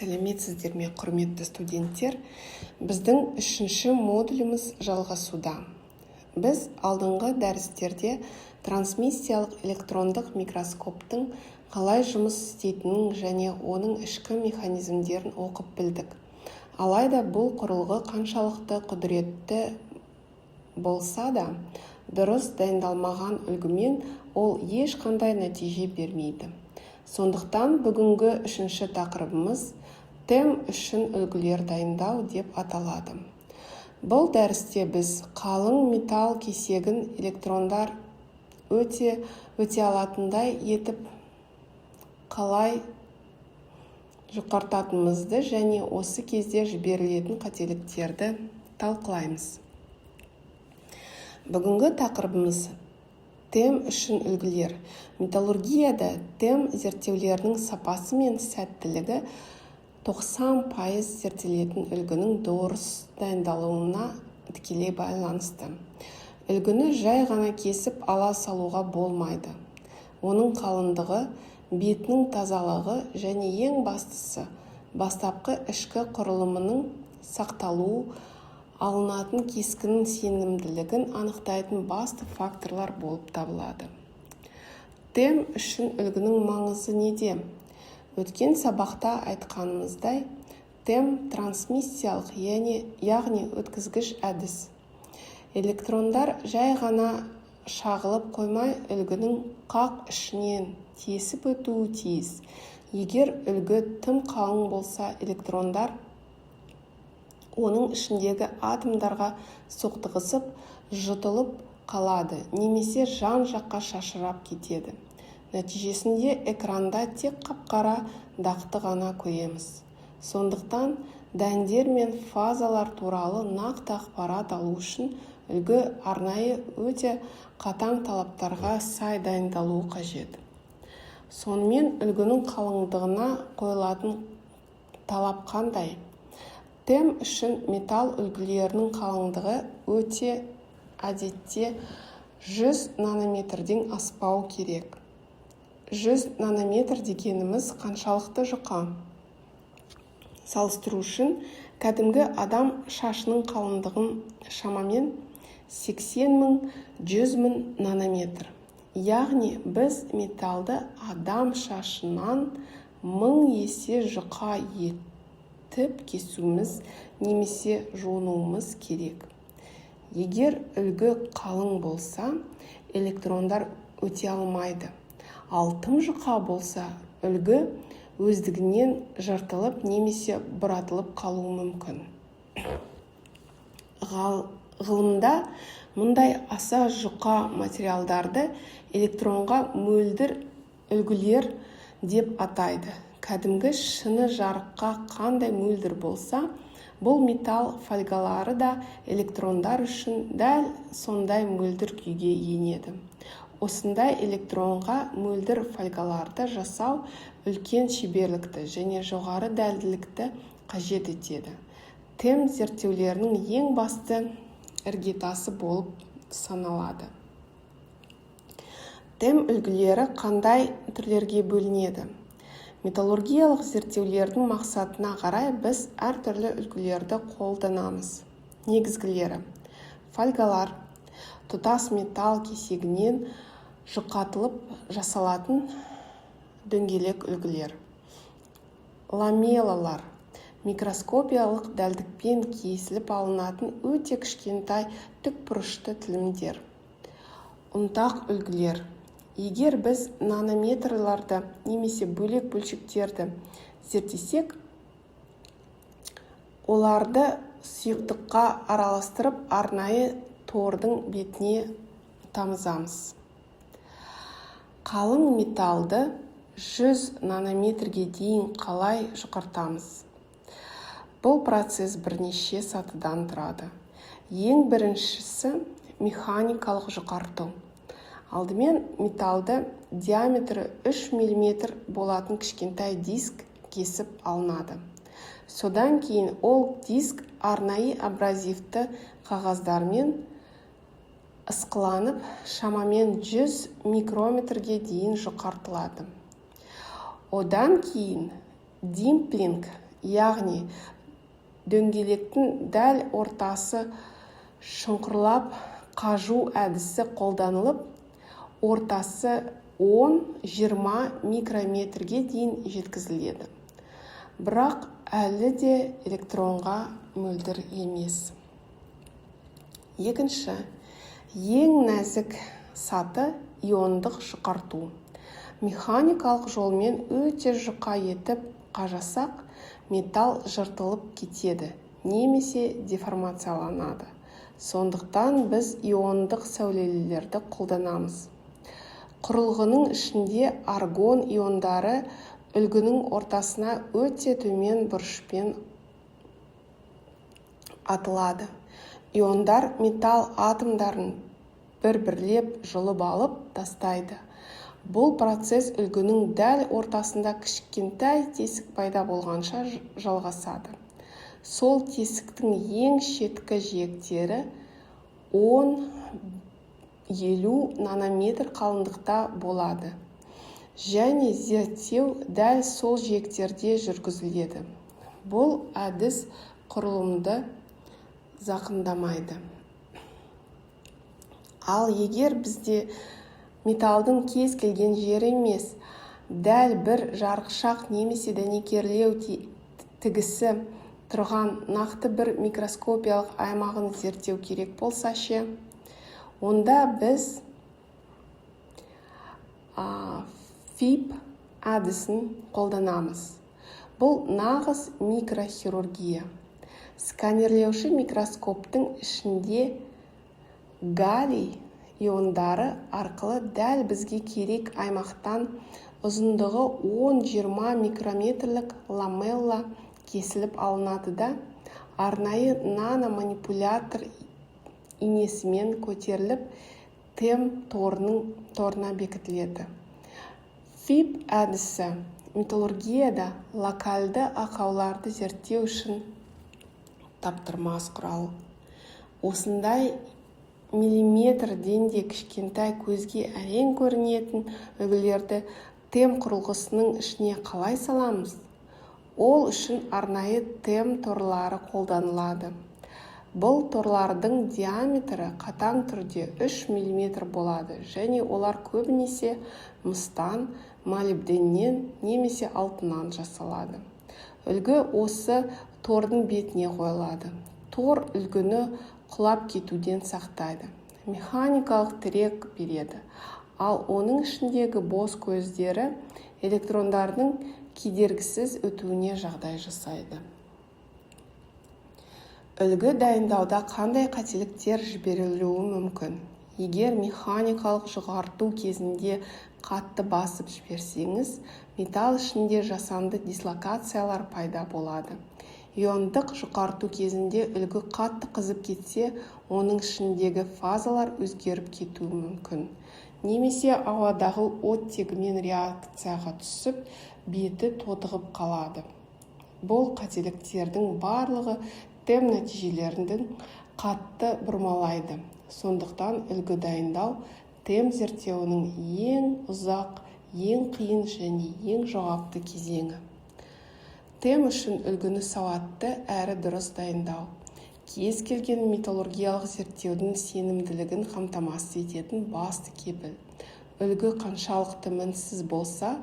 Сәлеметсіздер ме, құрметті студенттер? Біздің 3-ші модуліміз жалғасуда. Біз алдыңғы дәрістерде трансмиссиялық электрондық микроскоптың қалай жұмыс істейтінін және оның ішкі механизмдерін оқып білдік. Алайда бұл құрылғы қаншалықты құдіретті болса да, дұрыс дайындалмаған үлгімен ол ешқандай нәтиже бермейді. Сондықтан бүгінгі 3-ші тақырыбымыз TEM үшін үлгілер дайындау деп аталады. Бұл дәрісте біз қалың металл кесегін электрондар өте алатындай етіп қалай жұқартатынымызды және осы кезде жіберілетін қателіктерді талқылаймыз. Бүгінгі тақырыбымыз TEM үшін үлгілер. Металлургияда TEM зерттеулерінің сапасы мен сәттілігі 90% зерттелетін үлгінің дұрыс дайындалуына тікелей байланысты. Үлгіні жай ғана кесіп ала салуға болмайды. Оның қалыңдығы, бетінің тазалығы және ең бастысы, бастапқы ішкі құрылымының сақталуы алынатын кескінің сенімділігін анықтайтын басты факторлар болып табылады. TEM үшін үлгінің маңызы неде? Өткен сабақта айтқанымыздай, TEM трансмиссиялық, яғни өткізгіш әдіс. Электрондар жай ғана шағылып қоймай, үлгінің қақ ішінен тесіп өтуі тиіс. Егер үлгі тым қалың болса, электрондар оның ішіндегі атомдарға соқтығысып, жұтылып қалады, немесе жан-жаққа шашырап кетеді. Нәтижесінде экранда тек қап-қара дақты ғана көреміз. Сондықтан дәндер мен фазалар туралы нақты ақпарат алу үшін үлгі арнайы өте қатаң талаптарға сай дайындалуы қажет. Сонымен үлгінің қалыңдығына қойылатын талап қандай? TEM үшін металл үлгілерінің қалыңдығы өте әдетте 100 нанометрден аспау керек. 100 нанометр дегеніміз қаншалықты жұқа? Салыстыру үшін кәдімгі адам шашының қалыңдығын шамамен 80 мың, 100 мың нанометр. Яғни біз металлды адам шашынан 1000 есе жұқа кесуіміз немесе жуынуымыз керек. Егер үлгі қалың болса, электрондар өте алмайды. Ал тым жұқа болса, үлгі өздігінен жыртылып немесе бұратылып қалуы мүмкін. Ғылымда мұндай аса жұқа материалдарды электронға мөлдір үлгілер деп атайды. Кәдімгі шыны жарыққа қандай мөлдір болса, бұл металл фольгалары да электрондар үшін дәл сондай мөлдір күйге енеді. Осындай электронға мөлдір фольгаларды жасау үлкен шеберлікті және жоғары дәлділікті қажет етеді. TEM зерттеулерінің ең басты іргетасы болып саналады. TEM үлгілері қандай түрлерге бөлінеді? Металлургиялық зерттеулердің мақсатына қарай біз әртүрлі үлгілерді қолданамыз. Негізгілері: фольгалар, тұтас металл кесегінен жұқатылып жасалатын дөңгелек үлгілер. Ламелалар, микроскопиялық дәлдікпен кесіліп алынатын өте кішкентай тікбұрышты тілімдер. Ұнтақ үлгілер. Егер біз нанометрларды немесе бөлек бөлшектерді зерттесек, оларды сұйықтыққа араластырып арнайы тордың бетіне тамызамыз. Қалың металлды 100 нанометрге дейін қалай жұқартамыз? Бұл процесс бірнеше сатыдан тұрады. Ең біріншісі механикалық жұқарту. Алдымен металлды диаметрі 3 мм болатын кішкентай диск кесіп алынады. Содан кейін ол диск арнайы абразивті қағаздармен ысқыланып, шамамен 100 микрометрге дейін жұқартылады. Одан кейін димплинг, яғни дөңгелектің дәл ортасы шұңқырлап қажу әдісі қолданылып, ортасы 10-20 микрометрге дейін жеткізіледі. Бірақ әлі де электронға мөлдір емес. Екінші, ең нәзік саты иондық жұқарту. Механикалық жолмен өте жұқа етіп қажасақ, металл жыртылып кетеді, немесе деформацияланады. Сондықтан біз иондық сәулелілерді қолданамыз. Құрылғының ішінде аргон иондары үлгінің ортасына өте төмен бұрышпен атылады. Иондар металл атомдарын бір-бірлеп жұлып алып тастайды. Бұл процесс үлгінің дәл ортасында кішкентай тесік пайда болғанша жалғасады. Сол тесіктің ең шеткі жиектері 10-50 нанометр қалыңдықта болады. Және зерттеу дәл сол жиектерде жүргізіледі. Бұл әдіс құрылымды зақымдамайды. Ал егер бізде металдың кез келген жері емес, дәл бір жарықшақ немесе дәнекерлеу тігісі тұрған нақты бір микроскопиялық аймағын зерттеу керек болса ше, онда біз ФИП әдісін қолданамыз. Бұл нағыз микрохирургия. Сканерлеуші микроскоптың ішінде галлий иондары арқылы дәл бізге керек аймақтан ұзындығы 10-20 микрометрлік ламелла кесіліп алынады да, арнайы наноманипулятор инесімен көтеріліп, тем торына бекітіледі. ФИП әдісі металлургияда локальды ақауларды зерттеу үшін таптырмас құрал. Осындай миллиметрден де кішкентай көзге әрең көрінетін үлгілерді тем құрылғысының ішіне қалай саламыз? Ол үшін арнайы тем торлары қолданылады. Бұл торлардың диаметрі қатаң түрде 3 мм болады, және олар көбінесе мыстан, молибденнен немесе алтыннан жасалады. Үлгі осы тордың бетіне қойылады. Тор үлгіні құлап кетуден сақтайды. Механикалық тірек береді. Ал оның ішіндегі бос көздері электрондардың кедергісіз өтуіне жағдай жасайды. Үлгі дайындауда қандай қателіктер жіберілуі мүмкін? Егер механикалық жұғарту кезінде қатты басып жіберсеңіз, металл ішінде жасанды дислокациялар пайда болады. Иондық жұқарту кезінде үлгі қатты қызып кетсе, оның ішіндегі фазалар өзгеріп кетуі мүмкін. Немесе ауадағы оттегімен реакцияға түсіп, беті тотығып қалады. Бұл қателіктердің барлығы тем нәтижелерінің қатты бұрмалайды. Сондықтан үлгі дайындау тем зерттеуінің ең ұзақ, ең қиын және ең жауапты кезеңі. Тем үшін үлгіні сауатты әрі дұрыс дайындау. Кез келген металлургиялық зерттеудің сенімділігін қамтамасыз ететін басты кепіл. Үлгі қаншалықты мінсіз болса,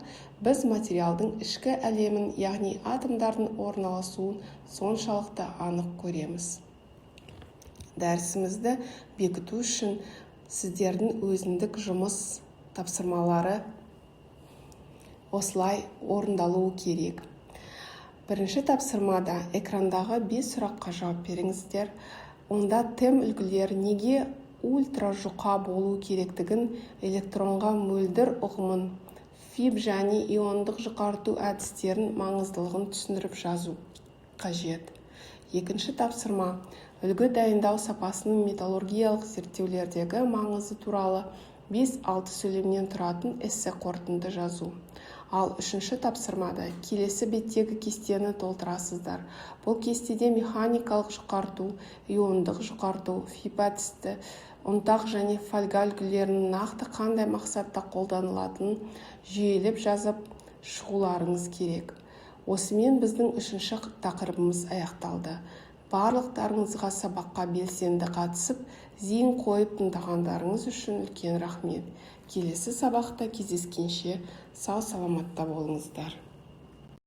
біз материалдың ішкі әлемін, яғни атомдардың орналасуын соншалықты анық көреміз. Дәрісімізді бекіту үшін сіздердің өзіндік жұмыс тапсырмалары осылай орындалуы керек. Бірінші тапсырмада экрандағы 5 сұраққа жауап беріңіздер. Онда тем үлгілері неге ультра жұқа болу керектігін, электронға мөлдір ұғымын, ФИП және иондық жұқарту әдістерін маңыздылығын түсіндіріп жазу қажет. Екінші тапсырма үлгі дайындау сапасының металлургиялық зерттеулердегі маңызы туралы 5-6 сөйлемнен тұратын эссе қорытынды жазу. Ал үшінші тапсырмада келесі беттегі кестені толтырасыздар. Бұл кестеде механикалық жұқарту, иондық жұқарту, ФИП әдісті, ұнтақ және фольга үлгілерінің нақты қандай мақсатта қолданылатынын жүйелеп жазып шығуларыңыз керек. Осымен біздің 3-ші тақырыбымыз аяқталды. Барлықтарыңызға сабаққа белсенді қатысып, зейін қойып тыңдағандарыңыз үшін үлкен рахмет. Келесі сабақта кездескенше сау саламатта болыңыздар.